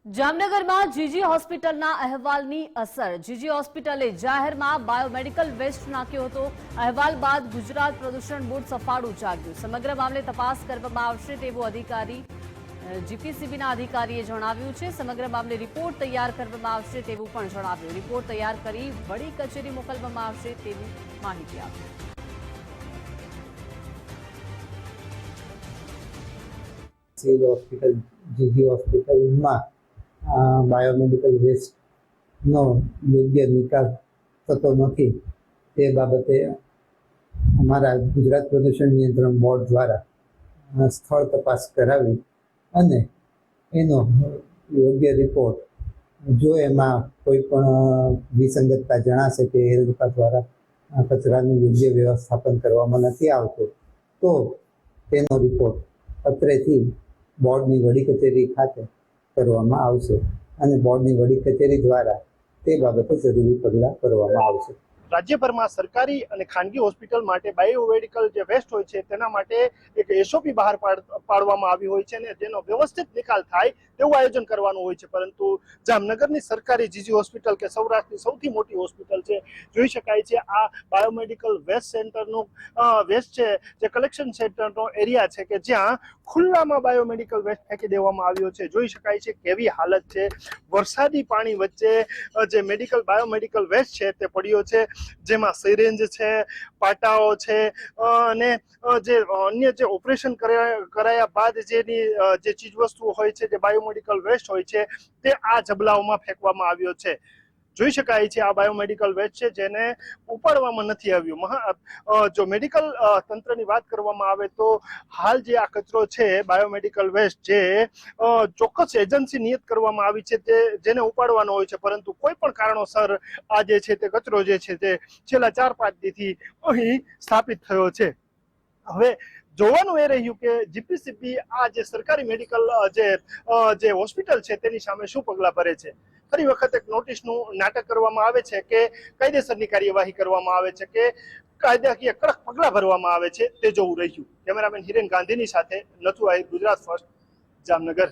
જામનગરમાં જીજી હોસ્પિટલના અહેવાલની અસર। જીજી હોસ્પિટલે જાહેરમાં બાયોમેડિકલ વેસ્ટ નાખ્યો હતો। અહેવાલ બાદ ગુજરાત પ્રદૂષણ બોર્ડ સફાળું જાગ્યું। સમગ્ર મામલે તપાસ કરવામાં આવશે તેવું અધિકારી જીપીસીબીના અધિકારીએ જણાવ્યું છે। સમગ્ર મામલે રિપોર્ટ તૈયાર કરવામાં આવશે તેવું પણ જણાવ્યું। રિપોર્ટ તૈયાર કરી વડી કચેરી મોકલવામાં આવશે તેવી માહિતી આપી। સિવિલ હોસ્પિટલ જીજી હોસ્પિટલમાં બાયોમેડિકલ વેસ્ટનો યોગ્ય નિકાલ થતો નથી। તે બાબતે અમારા ગુજરાત પ્રદૂષણ નિયંત્રણ બોર્ડ દ્વારા સ્થળ તપાસ કરાવી અને એનો યોગ્ય રિપોર્ટ જો એમાં કોઈ પણ વિસંગતતા જણાશે કે એ લોકો દ્વારા કચરાનું યોગ્ય વ્યવસ્થાપન કરવામાં નથી આવતું તો તેનો રિપોર્ટ અત્રેથી બોર્ડની વડી કચેરી ખાતે કરવામાં આવશે અને બોર્ડની વડી કચેરી દ્વારા તે બાબતે જરૂરી પગલાં ભરવામાં આવશે। રાજ્યભરમાં સરકારી અને ખાનગી હોસ્પિટલ માટે બાયોમેડિકલ જે વેસ્ટ હોય છે તેના માટે એક એસઓપી બહાર પાડવામાં આવી હોય છે અને જેનો વ્યવસ્થિત નિકાલ થાય તેવું આયોજન કરવાનું હોય છે। પરંતુ જામનગરની સરકારી જીજી હોસ્પિટલ કે સૌરાષ્ટ્રની સૌથી મોટી હોસ્પિટલ છે, જોઈ શકાય છે આ બાયોમેડિકલ વેસ્ટ સેન્ટરનું વેસ્ટ છે જે કલેક્શન સેન્ટરનો એરિયા છે કે જ્યાં ખુલ્લામાં બાયોમેડિકલ વેસ્ટ ફેંકી દેવામાં આવ્યો છે। જોઈ શકાય છે કેવી હાલત છે। વરસાદી પાણી વચ્ચે જે બાયોમેડિકલ વેસ્ટ છે તે પડ્યો છે, જેમાં સિરિંજ છે, પાટાઓ છે અને જે અન્ય જે ઓપરેશન કરાયા બાદ જેની જે ચીજવસ્તુઓ હોય છે, જે બાયોમેડિકલ વેસ્ટ હોય છે તે આ જબલાઓમાં ફેંકવામાં આવ્યો છે। જોઈ શકાય છે આ બાયોમેડિકલ વેસ્ટ છે જેને ઉપાડવામાં નથી આવ્યું। જો મેડિકલ તંત્રની વાત કરવામાં આવે તો હાલ જે આ કચરો છે બાયોમેડિકલ વેસ્ટ જે ચોક્કસ એજન્સી નિયત કરવામાં આવી છે તે જેને ઉપાડવાનો હોય છે, પરંતુ કોઈ પણ કારણોસર આ જે છે તે કચરો જે છે તે છેલ્લા 4-5 દીથી અહીં સ્થાપિત થયો છે। હવે જોવાનું એ રહ્યું કે જીપીસીબી આ જે સરકારી મેડિકલ જે હોસ્પિટલ છે તેની સામે શું પગલાં ભરે છે। ફરી વખત એક નોટિસનું નાટક કરવામાં આવે છે કે કાયદેસરની કાર્યવાહી કરવામાં આવે છે કે કાયદાકીય કડક પગલાં ભરવામાં આવે છે, તે જોવું રહ્યું। કેમેરામેન હિરેન ગાંધીની સાથે નથુ આહિર, ગુજરાત ફર્સ્ટ, જામનગર।